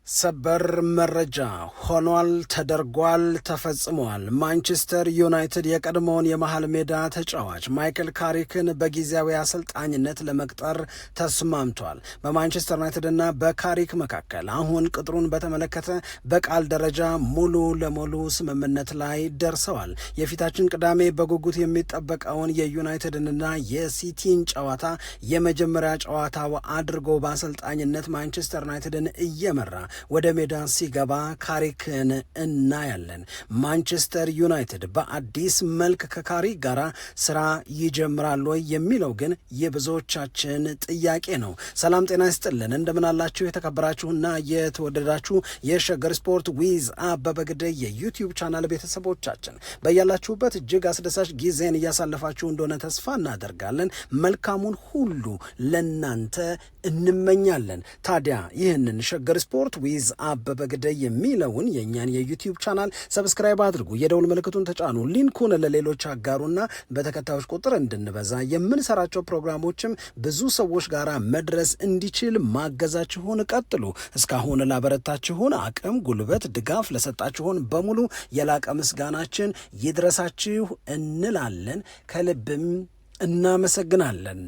ሰበር መረጃ ሆኗል፣ ተደርጓል፣ ተፈጽሟል። ማንቸስተር ዩናይትድ የቀድሞውን የመሃል ሜዳ ተጫዋች ማይክል ካሪክን በጊዜያዊ አሰልጣኝነት ለመቅጠር ተስማምቷል። በማንቸስተር ዩናይትድና በካሪክ መካከል አሁን ቅጥሩን በተመለከተ በቃል ደረጃ ሙሉ ለሙሉ ስምምነት ላይ ደርሰዋል። የፊታችን ቅዳሜ በጉጉት የሚጠበቀውን የዩናይትድንና የሲቲን ጨዋታ የመጀመሪያ ጨዋታው አድርጎ በአሰልጣኝነት ማንቸስተር ዩናይትድን እየመራ ወደ ሜዳ ሲገባ ካሪክን እናያለን። ማንቸስተር ዩናይትድ በአዲስ መልክ ከካሪክ ጋር ስራ ይጀምራል ወይ የሚለው ግን የብዙዎቻችን ጥያቄ ነው። ሰላም ጤና ይስጥልን፣ እንደምናላችሁ የተከበራችሁና የተወደዳችሁ የሸገር ስፖርት ዊዝ አበበ ግደይ የዩቲዩብ ቻናል ቤተሰቦቻችን በያላችሁበት እጅግ አስደሳች ጊዜን እያሳለፋችሁ እንደሆነ ተስፋ እናደርጋለን። መልካሙን ሁሉ ለናንተ እንመኛለን። ታዲያ ይህንን ሸገር ስፖርት ዊዝ አበበ ግደይ የሚለውን የእኛን የዩቲዩብ ቻናል ሰብስክራይብ አድርጉ፣ የደውል ምልክቱን ተጫኑ፣ ሊንኩን ለሌሎች አጋሩና በተከታዮች ቁጥር እንድንበዛ የምንሰራቸው ፕሮግራሞችም ብዙ ሰዎች ጋር መድረስ እንዲችል ማገዛችሁን ቀጥሉ። እስካሁን ላበረታችሁን አቅም፣ ጉልበት፣ ድጋፍ ለሰጣችሁን በሙሉ የላቀ ምስጋናችን ይድረሳችሁ እንላለን። ከልብም እናመሰግናለን።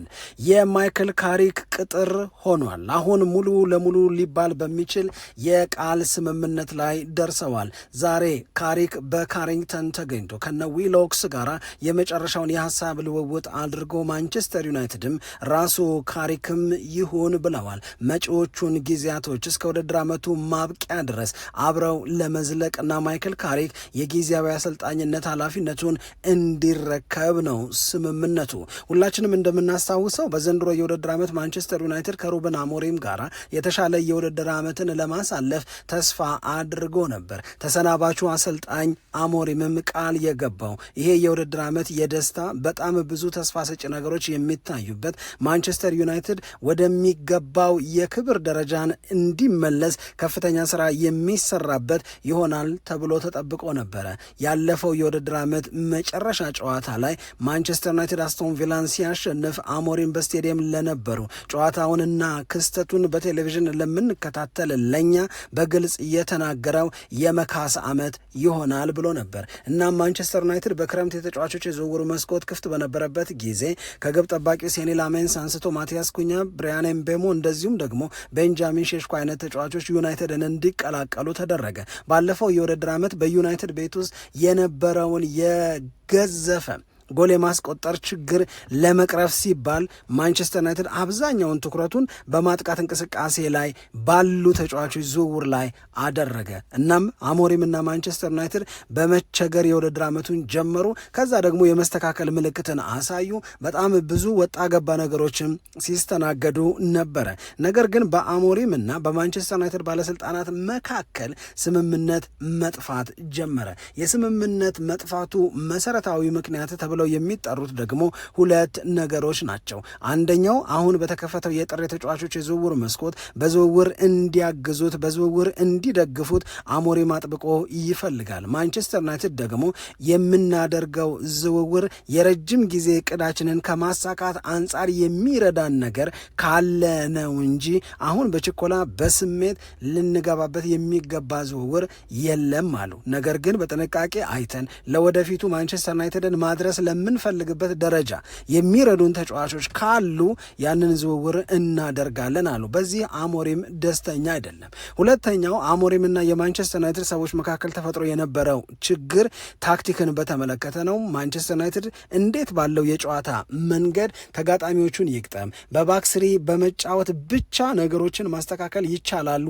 የማይክል ካሪክ ቅጥር ሆኗል። አሁን ሙሉ ለሙሉ ሊባል በሚችል የቃል ስምምነት ላይ ደርሰዋል። ዛሬ ካሪክ በካሪንግተን ተገኝቶ ከነ ዊሎክስ ጋር የመጨረሻውን የሀሳብ ልውውጥ አድርጎ ማንቸስተር ዩናይትድም ራሱ ካሪክም ይሁን ብለዋል። መጪዎቹን ጊዜያቶች እስከ ውድድር ዓመቱ ማብቂያ ድረስ አብረው ለመዝለቅና ማይክል ካሪክ የጊዜያዊ አሰልጣኝነት ኃላፊነቱን እንዲረከብ ነው ስምምነቱ። ሁላችንም እንደምናስታውሰው በዘንድሮ የውድድር ዓመት ማንቸስተር ዩናይትድ ከሩበን አሞሪም ጋር የተሻለ የውድድር ዓመትን ለማሳለፍ ተስፋ አድርጎ ነበር። ተሰናባቹ አሰልጣኝ አሞሪምም ቃል የገባው ይሄ የውድድር ዓመት የደስታ በጣም ብዙ ተስፋ ሰጪ ነገሮች የሚታዩበት ማንቸስተር ዩናይትድ ወደሚገባው የክብር ደረጃን እንዲመለስ ከፍተኛ ስራ የሚሰራበት ይሆናል ተብሎ ተጠብቆ ነበረ። ያለፈው የውድድር ዓመት መጨረሻ ጨዋታ ላይ ማንቸስተር ዩናይትድ አስቶን ቪላን ሲያሸንፍ አሞሪም በስቴዲየም ለነበሩ ጨዋታውንና ክስተቱን በቴሌቪዥን ለምንከታተል ለኛ በግልጽ የተናገረው የመካስ ዓመት ይሆናል ብሎ ነበር። እናም ማንቸስተር ዩናይትድ በክረምት የተጫዋቾች የዝውውሩ መስኮት ክፍት በነበረበት ጊዜ ከግብ ጠባቂው ሴኒ ላሜንስ አንስቶ ማቲያስ ኩኛ፣ ብሪያን ኤምቤሞ እንደዚሁም ደግሞ ቤንጃሚን ሼሽኮ አይነት ተጫዋቾች ዩናይትድን እንዲቀላቀሉ ተደረገ። ባለፈው የውድድር ዓመት በዩናይትድ ቤት ውስጥ የነበረውን የገዘፈ ጎል የማስቆጠር ችግር ለመቅረፍ ሲባል ማንቸስተር ዩናይትድ አብዛኛውን ትኩረቱን በማጥቃት እንቅስቃሴ ላይ ባሉ ተጫዋቾች ዝውውር ላይ አደረገ። እናም አሞሪምና ማንቸስተር ዩናይትድ በመቸገር የውድድር ዓመቱን ጀመሩ። ከዛ ደግሞ የመስተካከል ምልክትን አሳዩ። በጣም ብዙ ወጣ ገባ ነገሮችም ሲስተናገዱ ነበረ። ነገር ግን በአሞሪምና በማንቸስተር ዩናይትድ ባለስልጣናት መካከል ስምምነት መጥፋት ጀመረ። የስምምነት መጥፋቱ መሰረታዊ ምክንያት ተብለው የሚጠሩት ደግሞ ሁለት ነገሮች ናቸው። አንደኛው አሁን በተከፈተው የጥር ተጫዋቾች የዝውውር መስኮት በዝውውር እንዲያግዙት፣ በዝውውር እንዲደግፉት አሞሪም አጥብቆ ይፈልጋል። ማንቸስተር ዩናይትድ ደግሞ የምናደርገው ዝውውር የረጅም ጊዜ እቅዳችንን ከማሳካት አንጻር የሚረዳን ነገር ካለ ነው እንጂ አሁን በችኮላ በስሜት ልንገባበት የሚገባ ዝውውር የለም አሉ። ነገር ግን በጥንቃቄ አይተን ለወደፊቱ ማንቸስተር ዩናይትድን ማድረስ ለምንፈልግበት ደረጃ የሚረዱን ተጫዋቾች ካሉ ያንን ዝውውር እናደርጋለን አሉ። በዚህ አሞሪም ደስተኛ አይደለም። ሁለተኛው አሞሪምና የማንቸስተር ዩናይትድ ሰዎች መካከል ተፈጥሮ የነበረው ችግር ታክቲክን በተመለከተ ነው። ማንቸስተር ዩናይትድ እንዴት ባለው የጨዋታ መንገድ ተጋጣሚዎቹን ይግጠም፣ በባክስሪ በመጫወት ብቻ ነገሮችን ማስተካከል ይቻላል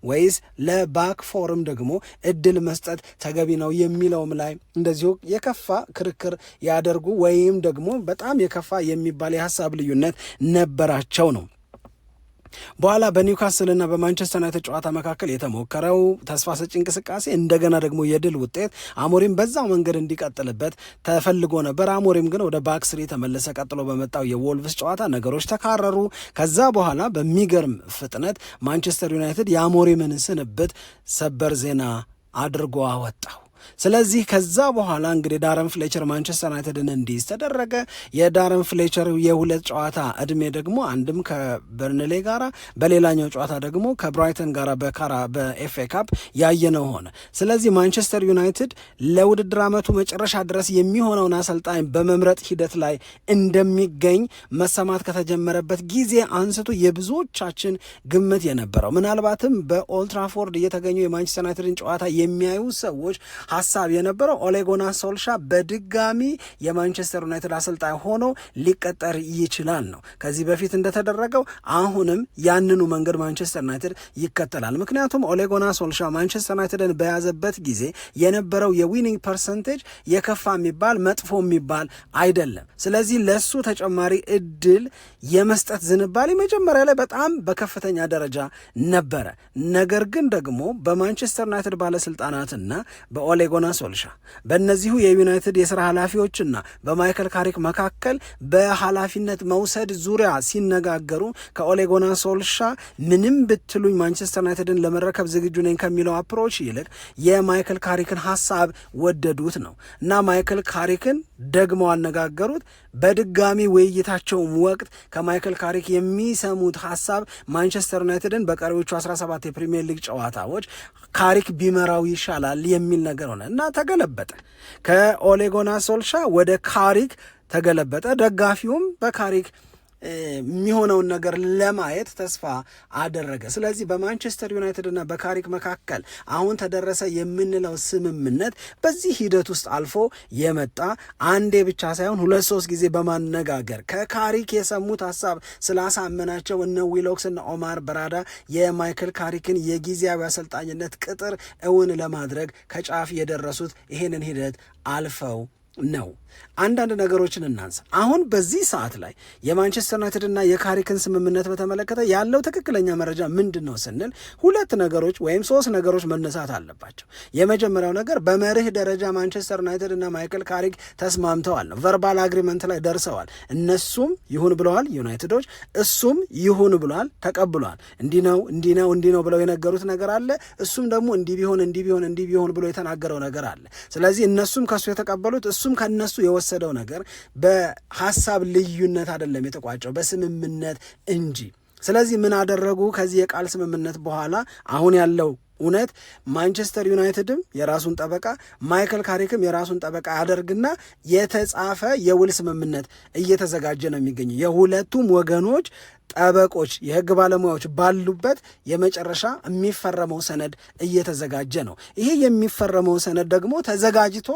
ወይስ ለባክ ፎርም ደግሞ እድል መስጠት ተገቢ ነው የሚለውም ላይ እንደዚሁ የከፋ ክርክር ያደርጉ ወይም ደግሞ በጣም የከፋ የሚባል የሀሳብ ልዩነት ነበራቸው ነው። በኋላ በኒውካስልና በማንቸስተር ዩናይትድ ጨዋታ መካከል የተሞከረው ተስፋ ሰጪ እንቅስቃሴ እንደገና ደግሞ የድል ውጤት አሞሪም በዛው መንገድ እንዲቀጥልበት ተፈልጎ ነበር። አሞሪም ግን ወደ ባክስሪ ተመለሰ። ቀጥሎ በመጣው የዎልቭስ ጨዋታ ነገሮች ተካረሩ። ከዛ በኋላ በሚገርም ፍጥነት ማንቸስተር ዩናይትድ የአሞሪምን ስንብት ሰበር ዜና አድርጎ አወጣው። ስለዚህ ከዛ በኋላ እንግዲህ ዳረን ፍሌቸር ማንቸስተር ዩናይትድን እንዲይዝ ተደረገ። የዳረን ፍሌቸር የሁለት ጨዋታ እድሜ ደግሞ አንድም ከበርንሌ ጋራ በሌላኛው ጨዋታ ደግሞ ከብራይተን ጋራ በኤፍኤ ካፕ ያየነው ሆነ። ስለዚህ ማንቸስተር ዩናይትድ ለውድድር ዓመቱ መጨረሻ ድረስ የሚሆነውን አሰልጣኝ በመምረጥ ሂደት ላይ እንደሚገኝ መሰማት ከተጀመረበት ጊዜ አንስቶ የብዙዎቻችን ግምት የነበረው ምናልባትም በኦልትራፎርድ እየተገኙ የማንቸስተር ዩናይትድን ጨዋታ የሚያዩ ሰዎች ሀሳብ የነበረው ኦሌ ጉናር ሶልሻ በድጋሚ የማንቸስተር ዩናይትድ አሰልጣኝ ሆኖ ሊቀጠር ይችላል ነው። ከዚህ በፊት እንደተደረገው አሁንም ያንኑ መንገድ ማንቸስተር ዩናይትድ ይከተላል። ምክንያቱም ኦሌ ጉናር ሶልሻ ማንቸስተር ዩናይትድን በያዘበት ጊዜ የነበረው የዊኒንግ ፐርሰንቴጅ የከፋ የሚባል መጥፎ የሚባል አይደለም። ስለዚህ ለሱ ተጨማሪ እድል የመስጠት ዝንባሌ መጀመሪያ ላይ በጣም በከፍተኛ ደረጃ ነበረ። ነገር ግን ደግሞ በማንቸስተር ዩናይትድ ባለስልጣናትና በኦሌ ጉናር ሶልሻ በእነዚሁ የዩናይትድ የስራ ኃላፊዎችና በማይከል ካሪክ መካከል በኃላፊነት መውሰድ ዙሪያ ሲነጋገሩ ከኦሌ ጉናር ሶልሻ ምንም ብትሉኝ ማንቸስተር ዩናይትድን ለመረከብ ዝግጁ ነኝ ከሚለው አፕሮች ይልቅ የማይከል ካሪክን ሀሳብ ወደዱት ነው እና ማይከል ካሪክን ደግሞ አነጋገሩት። በድጋሚ ውይይታቸውም ወቅት ከማይከል ካሪክ የሚሰሙት ሀሳብ ማንቸስተር ዩናይትድን በቀሪዎቹ 17 የፕሪሚየር ሊግ ጨዋታዎች ካሪክ ቢመራው ይሻላል የሚል ነገር ሆነ እና ተገለበጠ። ከኦሌ ጉናር ሶልሻ ወደ ካሪክ ተገለበጠ። ደጋፊውም በካሪክ የሚሆነውን ነገር ለማየት ተስፋ አደረገ። ስለዚህ በማንቸስተር ዩናይትድ እና በካሪክ መካከል አሁን ተደረሰ የምንለው ስምምነት በዚህ ሂደት ውስጥ አልፎ የመጣ አንዴ ብቻ ሳይሆን 2-3 ጊዜ በማነጋገር ከካሪክ የሰሙት ሀሳብ ስላሳመናቸው እነ ዊሎክስ እና ኦማር በራዳ የማይከል ካሪክን የጊዜያዊ አሰልጣኝነት ቅጥር እውን ለማድረግ ከጫፍ የደረሱት ይሄንን ሂደት አልፈው ነው። አንዳንድ ነገሮችን እናንሳ። አሁን በዚህ ሰዓት ላይ የማንቸስተር ዩናይትድ እና የካሪክን ስምምነት በተመለከተ ያለው ትክክለኛ መረጃ ምንድን ነው ስንል 2 ነገሮች ወይም 3 ነገሮች መነሳት አለባቸው። የመጀመሪያው ነገር በመርህ ደረጃ ማንቸስተር ዩናይትድ እና ማይከል ካሪክ ተስማምተዋል ነው፣ ቨርባል አግሪመንት ላይ ደርሰዋል። እነሱም ይሁን ብለዋል ዩናይትዶች፣ እሱም ይሁን ብለዋል ተቀብሏል። እንዲህ ነው ብለው የነገሩት ነገር አለ፣ እሱም ደግሞ እንዲህ ቢሆን ብሎ የተናገረው ነገር አለ። ስለዚህ እነሱም ከሱ የተቀበሉት እሱም ከነሱ የወሰደው ነገር በሐሳብ ልዩነት አይደለም የተቋጨው በስምምነት እንጂ። ስለዚህ ምን አደረጉ? ከዚህ የቃል ስምምነት በኋላ አሁን ያለው እውነት ማንቸስተር ዩናይትድም የራሱን ጠበቃ ማይከል ካሪክም የራሱን ጠበቃ ያደርግና የተጻፈ የውል ስምምነት እየተዘጋጀ ነው የሚገኘው። የሁለቱም ወገኖች ጠበቆች የህግ ባለሙያዎች ባሉበት የመጨረሻ የሚፈረመው ሰነድ እየተዘጋጀ ነው። ይሄ የሚፈረመው ሰነድ ደግሞ ተዘጋጅቶ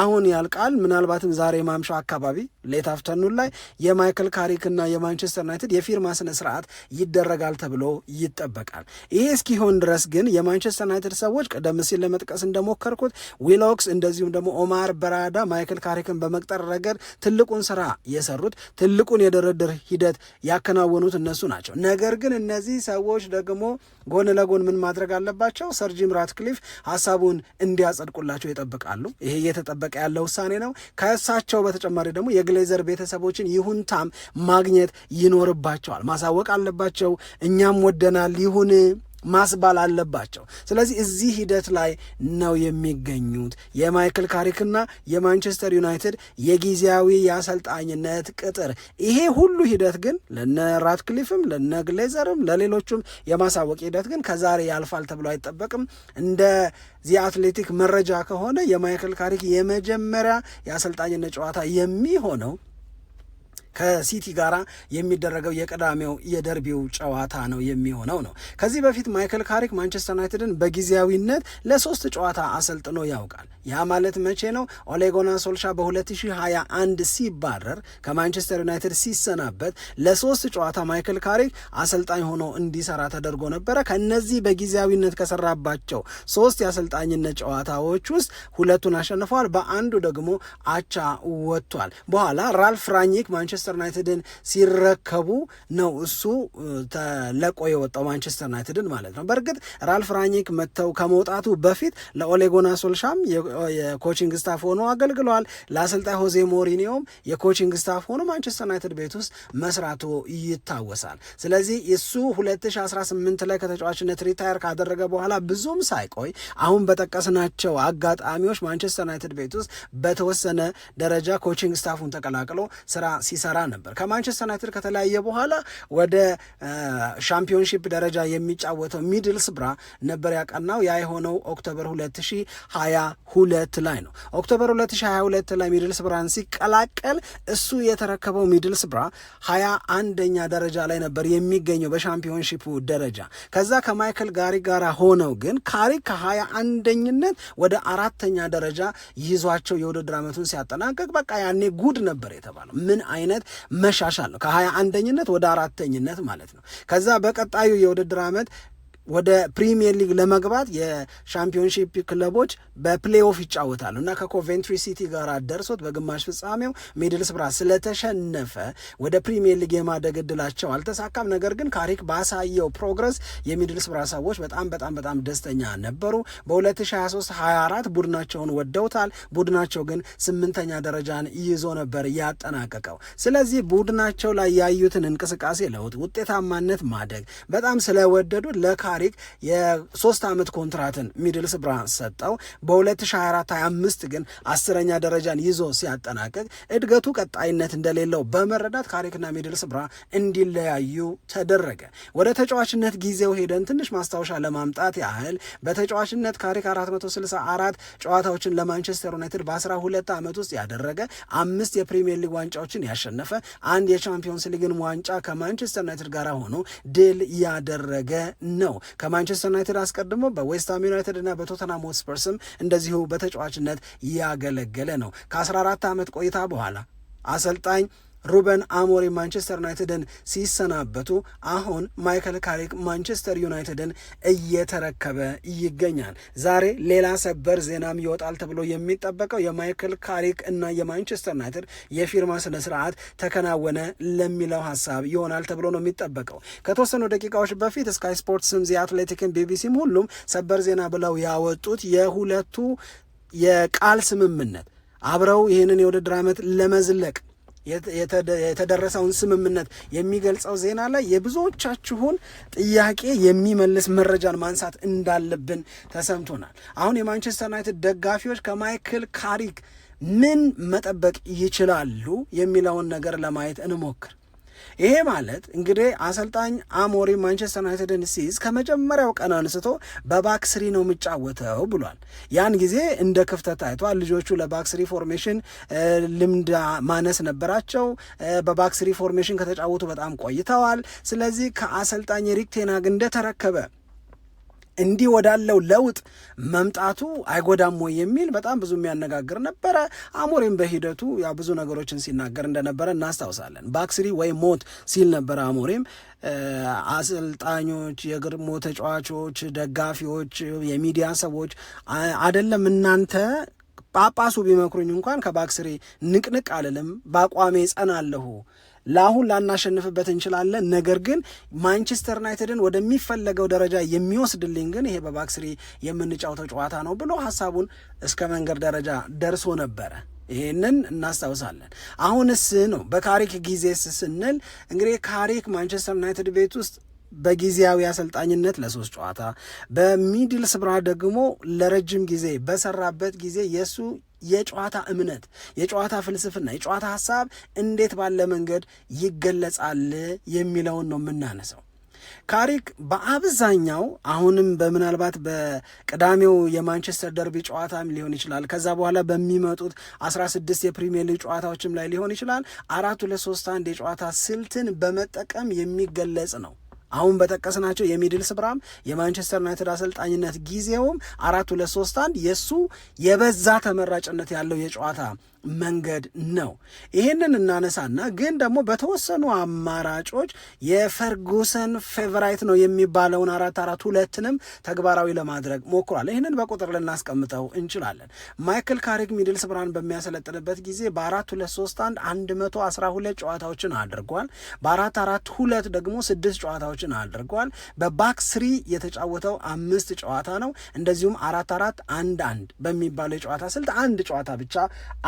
አሁን ያልቃል። ምናልባትም ዛሬ ማምሻው አካባቢ ሌት አፍተርኑን ላይ የማይከል ካሪክና የማንቸስተር ዩናይትድ የፊርማ ስነ ስርዓት ይደረጋል ተብሎ ይጠበቃል። ይሄ እስኪሆን ድረስ ግን የማንቸስተር ዩናይትድ ሰዎች ቀደም ሲል ለመጥቀስ እንደሞከርኩት ዊሎክስ እንደዚሁም ደግሞ ኦማር በራዳ ማይከል ካሪክን በመቅጠር ረገድ ትልቁን ስራ የሰሩት ትልቁን የድርድር ሂደት ያከናወኑት እነሱ ናቸው። ነገር ግን እነዚህ ሰዎች ደግሞ ጎን ለጎን ምን ማድረግ አለባቸው? ሰር ጂም ራትክሊፍ ሀሳቡን እንዲያጸድቁላቸው ይጠብቃሉ። ይሄ እየተጠበቀ ያለ ውሳኔ ነው። ከእሳቸው በተጨማሪ ደግሞ የግሌዘር ቤተሰቦችን ይሁንታም ማግኘት ይኖርባቸዋል፣ ማሳወቅ አለባቸው። እኛም ወደናል ይሁን ማስባል አለባቸው። ስለዚህ እዚህ ሂደት ላይ ነው የሚገኙት የማይከል ካሪክና የማንቸስተር ዩናይትድ የጊዜያዊ የአሰልጣኝነት ቅጥር። ይሄ ሁሉ ሂደት ግን ለነ ራትክሊፍም ለነ ግሌዘርም ለሌሎቹም የማሳወቅ ሂደት ግን ከዛሬ ያልፋል ተብሎ አይጠበቅም። እንደ ዚ አትሌቲክ መረጃ ከሆነ የማይከል ካሪክ የመጀመሪያ የአሰልጣኝነት ጨዋታ የሚሆነው ከሲቲ ጋር የሚደረገው የቀዳሚው የደርቢው ጨዋታ ነው የሚሆነው ነው። ከዚህ በፊት ማይከል ካሪክ ማንቸስተር ዩናይትድን በጊዜያዊነት ለ3 ጨዋታ አሰልጥኖ ያውቃል። ያ ማለት መቼ ነው? ኦሌ ጉናር ሶልሻ በ2021 ሲባረር ከማንቸስተር ዩናይትድ ሲሰናበት ለ3 ጨዋታ ማይከል ካሪክ አሰልጣኝ ሆኖ እንዲሰራ ተደርጎ ነበረ። ከነዚህ በጊዜያዊነት ከሰራባቸው 3 የአሰልጣኝነት ጨዋታዎች ውስጥ 2ቱን አሸንፈዋል፣ በአንዱ ደግሞ አቻ ወጥቷል። በኋላ ራልፍ ራኒክ ማንቸስተር ማንቸስተር ዩናይትድን ሲረከቡ ነው እሱ ተለቆ የወጣው ማንቸስተር ዩናይትድን ማለት ነው። በእርግጥ ራልፍ ራኒክ መጥተው ከመውጣቱ በፊት ለኦሌጎና ሶልሻም የኮቺንግ ስታፍ ሆኖ አገልግለዋል። ለአሰልጣኝ ሆዜ ሞሪኒዮም የኮቺንግ ስታፍ ሆኖ ማንቸስተር ዩናይትድ ቤት ውስጥ መስራቱ ይታወሳል። ስለዚህ እሱ 2018 ላይ ከተጫዋችነት ሪታየር ካደረገ በኋላ ብዙም ሳይቆይ አሁን በጠቀስናቸው አጋጣሚዎች ማንቸስተር ዩናይትድ ቤት ውስጥ በተወሰነ ደረጃ ኮቺንግ ስታፉን ተቀላቅሎ ስራ ሲሰራ ነበር። ከማንቸስተር ዩናይትድ ከተለያየ በኋላ ወደ ሻምፒዮንሺፕ ደረጃ የሚጫወተው ሚድልስብራ ነበር ያቀናው። ያ የሆነው ኦክቶበር 2022 ላይ ነው። ኦክቶበር 2022 ላይ ሚድልስብራን ሲቀላቀል እሱ የተረከበው ሚድልስብራ 21ኛ ደረጃ ላይ ነበር የሚገኘው በሻምፒዮንሺፑ ደረጃ። ከዛ ከማይክል ካሪክ ጋር ሆነው ግን ካሪክ ከ21ኝነት ወደ 4ኛ ደረጃ ይዟቸው የውድድር ዓመቱን ሲያጠናቀቅ በቃ ያኔ ጉድ ነበር የተባለው። ምን አይነት መሻሻል ነው! ከ21ኝነት ወደ 4ኝነት ማለት ነው። ከዛ በቀጣዩ የውድድር ዓመት ወደ ፕሪሚየር ሊግ ለመግባት የሻምፒዮንሺፕ ክለቦች በፕሌይኦፍ ይጫወታሉ እና ከኮቬንትሪ ሲቲ ጋር ደርሶት በግማሽ ፍጻሜው ሚድልስብራ ስለተሸነፈ ወደ ፕሪሚየር ሊግ የማደግ ዕድላቸው አልተሳካም። ነገር ግን ካሪክ ባሳየው ፕሮግረስ የሚድልስብራ ሰዎች በጣም ደስተኛ ነበሩ። በ2023-24 ቡድናቸውን ወደውታል። ቡድናቸው ግን 8ኛ ደረጃን ይዞ ነበር ያጠናቀቀው። ስለዚህ ቡድናቸው ላይ ያዩትን እንቅስቃሴ ለውጥ፣ ውጤታማነት ማደግ በጣም ስለወደዱት ለካሪክ የ3 ዓመት ኮንትራትን ሚድልስብራ ሰጠው። በ2024-25 ግን 10ኛ ደረጃን ይዞ ሲያጠናቅቅ እድገቱ ቀጣይነት እንደሌለው በመረዳት ካሪክና ሚድልስብራ እንዲለያዩ ተደረገ። ወደ ተጫዋችነት ጊዜው ሄደን ትንሽ ማስታወሻ ለማምጣት ያህል በተጫዋችነት ካሪክ 464 ጨዋታዎችን ለማንቸስተር ዩናይትድ በ12 ዓመት ውስጥ ያደረገ 5 የፕሪሚየር ሊግ ዋንጫዎችን ያሸነፈ 1 የቻምፒዮንስ ሊግን ዋንጫ ከማንቸስተር ዩናይትድ ጋር ሆኖ ድል ያደረገ ነው። ከማንቸስተር ዩናይትድ አስቀድሞ በዌስትሃም ዩናይትድ እና በቶተንሃም ሆትስፐርስም እንደዚሁ በተጫዋችነት ያገለገለ ነው። ከ14 ዓመት ቆይታ በኋላ አሰልጣኝ ሩበን አሞሪም ማንቸስተር ዩናይትድን ሲሰናበቱ አሁን ማይክል ካሪክ ማንቸስተር ዩናይትድን እየተረከበ ይገኛል። ዛሬ ሌላ ሰበር ዜናም ይወጣል ተብሎ የሚጠበቀው የማይክል ካሪክ እና የማንቸስተር ዩናይትድ የፊርማ ስነ ስርዓት ተከናወነ ለሚለው ሀሳብ ይሆናል ተብሎ ነው የሚጠበቀው። ከተወሰኑ ደቂቃዎች በፊት ስካይ ስፖርትስም ዚ አትሌቲክን ቢቢሲም ሁሉም ሰበር ዜና ብለው ያወጡት የሁለቱ የቃል ስምምነት አብረው ይህንን የውድድር ዓመት ለመዝለቅ የተደረሰውን ስምምነት የሚገልጸው ዜና ላይ የብዙዎቻችሁን ጥያቄ የሚመልስ መረጃን ማንሳት እንዳለብን ተሰምቶናል። አሁን የማንቸስተር ዩናይትድ ደጋፊዎች ከማይክል ካሪክ ምን መጠበቅ ይችላሉ የሚለውን ነገር ለማየት እንሞክር። ይሄ ማለት እንግዲህ አሰልጣኝ አሞሪም ማንቸስተር ዩናይትድን ሲይዝ ከመጀመሪያው ቀን አንስቶ በባክስሪ ነው የሚጫወተው ብሏል። ያን ጊዜ እንደ ክፍተት ታይቷል። ልጆቹ ለባክስሪ ፎርሜሽን ልምድ ማነስ ነበራቸው። በባክስሪ ፎርሜሽን ከተጫወቱ በጣም ቆይተዋል። ስለዚህ ከአሰልጣኝ ኤሪክ ቴን ሃግ እንደተረከበ እንዲህ ወዳለው ለውጥ መምጣቱ አይጎዳም ወይ የሚል በጣም ብዙ የሚያነጋግር ነበረ። አሞሪም በሂደቱ ያ ብዙ ነገሮችን ሲናገር እንደነበረ እናስታውሳለን። ባክስሪ ወይ ሞት ሲል ነበረ አሞሪም። አሰልጣኞች፣ የግርሞ ተጫዋቾች፣ ደጋፊዎች፣ የሚዲያ ሰዎች አይደለም እናንተ ጳጳሱ ቢመክሩኝ እንኳን ከባክስሪ ንቅንቅ አልልም፣ በአቋሜ ጸናለሁ፣ ለአሁን ላናሸንፍበት እንችላለን፣ ነገር ግን ማንቸስተር ዩናይትድን ወደሚፈለገው ደረጃ የሚወስድልኝ ግን ይሄ በባክስሪ የምንጫወተው ጨዋታ ነው ብሎ ሀሳቡን እስከ መንገድ ደረጃ ደርሶ ነበረ። ይህንን እናስታውሳለን። አሁንስ ነው በካሪክ ጊዜስ ስንል እንግዲህ ካሪክ ማንቸስተር ዩናይትድ ቤት ውስጥ በጊዜያዊ አሰልጣኝነት ለ3 ጨዋታ በሚድልስብራ ደግሞ ለረጅም ጊዜ በሰራበት ጊዜ የሱ የጨዋታ እምነት፣ የጨዋታ ፍልስፍና፣ የጨዋታ ሀሳብ እንዴት ባለ መንገድ ይገለጻል የሚለውን ነው የምናነሳው። ካሪክ በአብዛኛው አሁንም በምናልባት በቅዳሜው የማንቸስተር ደርቢ ጨዋታም ሊሆን ይችላል፣ ከዛ በኋላ በሚመጡት 16 የፕሪሚየር ሊግ ጨዋታዎችም ላይ ሊሆን ይችላል 4-2-3-1 የጨዋታ ስልትን በመጠቀም የሚገለጽ ነው። አሁን በጠቀስናቸው የሚድልስብራም የማንቸስተር ዩናይትድ አሰልጣኝነት ጊዜውም 4-2-3-1 የሱ የበዛ ተመራጭነት ያለው የጨዋታ መንገድ ነው። ይህንን እናነሳና ግን ደግሞ በተወሰኑ አማራጮች የፈርጉሰን ፌቨራይት ነው የሚባለውን 4-4-2ንም ተግባራዊ ለማድረግ ሞክሯል። ይህንን በቁጥር ልናስቀምጠው እንችላለን። ማይክል ካሪክ ሚድልስብራን በሚያሰለጥንበት ጊዜ በ4-2-3-1 112 ጨዋታዎችን አድርጓል። በ4-4-2 ደግሞ 6 ጨዋታዎችን አድርጓል። በባክ ስሪ የተጫወተው 5 ጨዋታ ነው። እንደዚሁም 4-4-1-1 በሚባለው የጨዋታ ስልት 1 ጨዋታ ብቻ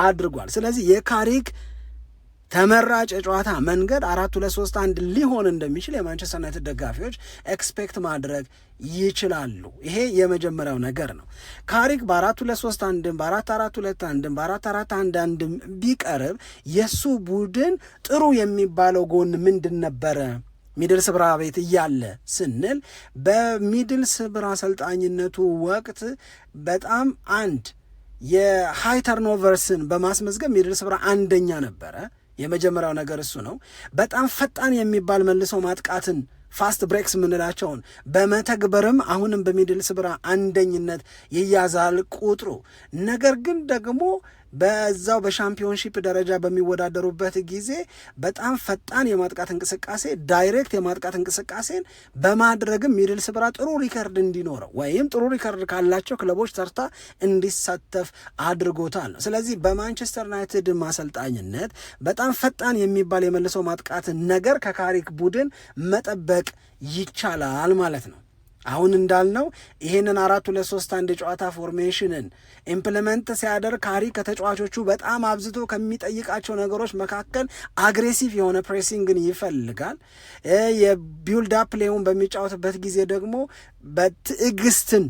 አድርጓል። ስለዚህ የካሪክ ተመራጭ የጨዋታ መንገድ 4-2-3-1 ሊሆን እንደሚችል የማንቸስተር ዩናይትድ ደጋፊዎች ኤክስፔክት ማድረግ ይችላሉ። ይሄ የመጀመሪያው ነገር ነው። ካሪክ በ4-2-3-1 በ4-4-2-1 በ4-4-1-1 ቢቀርብ የሱ ቡድን ጥሩ የሚባለው ጎን ምንድን ነበረ? ሚድልስብራ ቤት እያለ ስንል በሚድልስብራ አሰልጣኝነቱ ወቅት በጣም የሃይ ተርኖቨርስን በማስመዝገብ ሚድልስብራ አንደኛ ነበረ። የመጀመሪያው ነገር እሱ ነው። በጣም ፈጣን የሚባል መልሶ ማጥቃትን ፋስት ብሬክስ የምንላቸውን በመተግበርም አሁንም በሚድልስብራ አንደኝነት ይያዛል ቁጥሩ። ነገር ግን ደግሞ በዛው በሻምፒዮንሺፕ ደረጃ በሚወዳደሩበት ጊዜ በጣም ፈጣን የማጥቃት እንቅስቃሴ ዳይሬክት የማጥቃት እንቅስቃሴን በማድረግም ሚድልስብራ ጥሩ ሪከርድ እንዲኖረው ወይም ጥሩ ሪከርድ ካላቸው ክለቦች ተርታ እንዲሳተፍ አድርጎታል ነው። ስለዚህ በማንቸስተር ዩናይትድ ማሰልጣኝነት በጣም ፈጣን የሚባል የመልሶ ማጥቃት ነገር ከካሪክ ቡድን መጠበቅ ይቻላል ማለት ነው። አሁን እንዳልነው ይሄንን 4-2-3-1 የጨዋታ ፎርሜሽንን ኢምፕሊመንት ሲያደርግ ካሪክ ከተጫዋቾቹ በጣም አብዝቶ ከሚጠይቃቸው ነገሮች መካከል አግሬሲቭ የሆነ ፕሬሲንግን ይፈልጋል። የቢልድ አፕ ፕሌውን በሚጫወትበት ጊዜ ደግሞ በትዕግስትን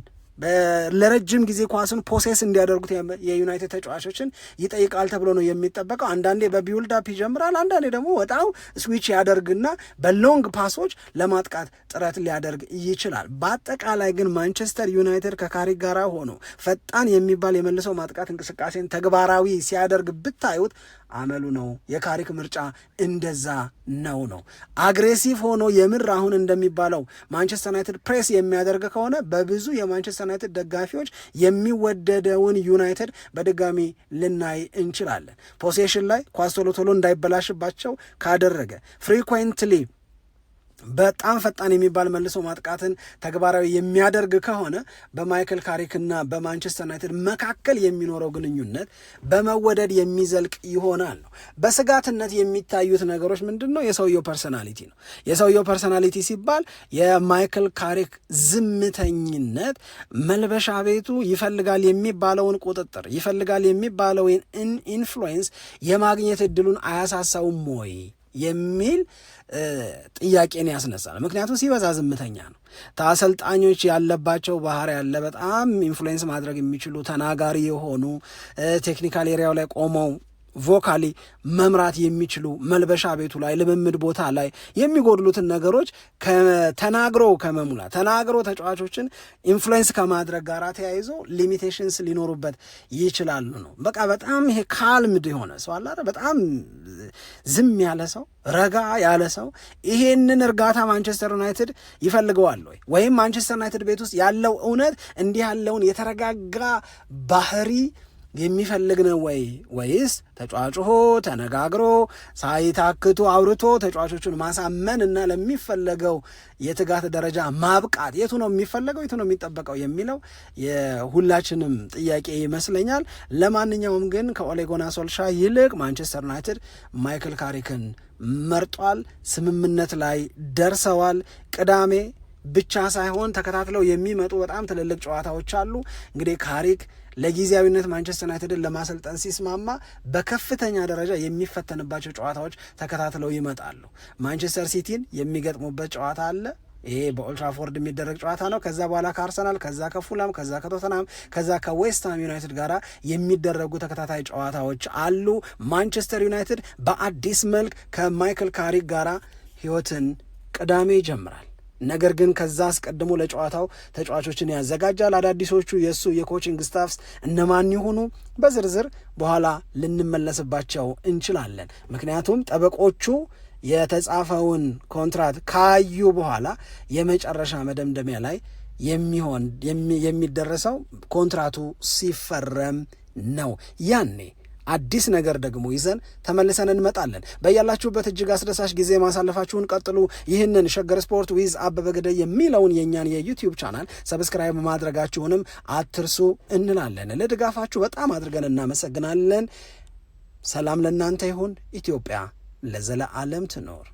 ለረጅም ጊዜ ኳስን ፖሴስ እንዲያደርጉት የዩናይትድ ተጫዋቾችን ይጠይቃል ተብሎ ነው የሚጠበቀው። አንዳንዴ በቢውልድ አፕ ይጀምራል፣ አንዳንዴ ደግሞ ወጣው ስዊች ያደርግና በሎንግ ፓሶች ለማጥቃት ጥረት ሊያደርግ ይችላል። በአጠቃላይ ግን ማንቸስተር ዩናይትድ ከካሪክ ጋር ሆኖ ፈጣን የሚባል የመልሰው ማጥቃት እንቅስቃሴን ተግባራዊ ሲያደርግ ብታዩት አመሉ ነው። የካሪክ ምርጫ እንደዛ ነው። አግሬሲቭ ሆኖ የምር አሁን እንደሚባለው ማንቸስተር ዩናይትድ ፕሬስ የሚያደርግ ከሆነ በብዙ የማንቸስተር ዩናይትድ ደጋፊዎች የሚወደደውን ዩናይትድ በድጋሚ ልናይ እንችላለን። ፖሴሽን ላይ ኳስ ቶሎ እንዳይበላሽባቸው ካደረገ ፍሪኩዌንትሊ በጣም ፈጣን የሚባል መልሶ ማጥቃትን ተግባራዊ የሚያደርግ ከሆነ በማይክል ካሪክና በማንቸስተር ዩናይትድ መካከል የሚኖረው ግንኙነት በመወደድ የሚዘልቅ ይሆናል ነው። በስጋትነት የሚታዩት ነገሮች ምንድን ነው? የሰውየው ፐርሰናሊቲ ነው። የሰውየው ፐርሰናሊቲ ሲባል የማይክል ካሪክ ዝምተኝነት መልበሻ ቤቱ ይፈልጋል የሚባለውን ቁጥጥር ይፈልጋል የሚባለውን ኢንፍሉዌንስ የማግኘት እድሉን አያሳሳውም ወይ የሚል ጥያቄን ያስነሳል። ምክንያቱም ሲበዛ ዝምተኛ ነው። አሰልጣኞች ያለባቸው ባህሪ ያለ በጣም ኢንፍሉዌንስ ማድረግ የሚችሉ ተናጋሪ የሆኑ ቴክኒካል ኤሪያው ላይ ቆመው ቮካሊ መምራት የሚችሉ መልበሻ ቤቱ ላይ ልምምድ ቦታ ላይ የሚጎድሉትን ነገሮች ተናግሮ ተጫዋቾችን ኢንፍሉዌንስ ከማድረግ ጋር ተያይዞ ሊሚቴሽንስ ሊኖሩበት ይችላሉ ነው። በቃ በጣም ይሄ ካልምድ የሆነ ሰው አለ፣ በጣም ዝም ያለ ሰው፣ ረጋ ያለ ሰው። ይሄንን እርጋታ ማንቸስተር ዩናይትድ ይፈልገዋል ወይ? ወይም ማንቸስተር ዩናይትድ ቤት ውስጥ ያለው እውነት እንዲህ ያለውን የተረጋጋ ባህሪ የሚፈልግ ነው ወይስ ተጫዋቾ ተነጋግሮ ሳይታክቱ አውርቶ ተጫዋቾቹን ማሳመን እና ለሚፈለገው የትጋት ደረጃ ማብቃት የቱ ነው የሚፈለገው የቱ ነው የሚጠበቀው የሚለው የሁላችንም ጥያቄ ይመስለኛል። ለማንኛውም ግን ከኦሌ ጉናር ሶልሻር ይልቅ ማንቸስተር ዩናይትድ ማይክል ካሪክን መርጧል። ስምምነት ላይ ደርሰዋል። ቅዳሜ ብቻ ሳይሆን ተከታትለው የሚመጡ በጣም ትልልቅ ጨዋታዎች አሉ። እንግዲህ ካሪክ ለጊዜያዊነት ማንቸስተር ዩናይትድን ለማሰልጠን ሲስማማ በከፍተኛ ደረጃ የሚፈተንባቸው ጨዋታዎች ተከታትለው ይመጣሉ። ማንቸስተር ሲቲን የሚገጥሙበት ጨዋታ አለ። ይሄ በኦልትራፎርድ የሚደረግ ጨዋታ ነው። ከዛ በኋላ ከአርሰናል፣ ከዛ ከፉላም፣ ከዛ ከቶተናም፣ ከዛ ከዌስትሃም ዩናይትድ ጋር የሚደረጉ ተከታታይ ጨዋታዎች አሉ። ማንቸስተር ዩናይትድ በአዲስ መልክ ከማይክል ካሪክ ጋር ህይወትን ቅዳሜ ይጀምራል። ነገር ግን ከዛ አስቀድሞ ለጨዋታው ተጫዋቾችን ያዘጋጃል። አዳዲሶቹ የእሱ የኮችንግ ስታፍስ እነማን ይሆኑ በዝርዝር በኋላ ልንመለስባቸው እንችላለን። ምክንያቱም ጠበቆቹ የተጻፈውን ኮንትራት ካዩ በኋላ የመጨረሻ መደምደሚያ ላይ የሚደረሰው ኮንትራቱ ሲፈረም ነው። ያኔ አዲስ ነገር ደግሞ ይዘን ተመልሰን እንመጣለን። በያላችሁበት እጅግ አስደሳች ጊዜ ማሳለፋችሁን ቀጥሉ። ይህንን ሸገር ስፖርት ዊዝ አበበ ግደይ የሚለውን የእኛን የዩቲዩብ ቻናል ሰብስክራይብ ማድረጋችሁንም አትርሱ እንላለን። ለድጋፋችሁ በጣም አድርገን እናመሰግናለን። ሰላም ለእናንተ ይሁን። ኢትዮጵያ ለዘለዓለም ትኖር።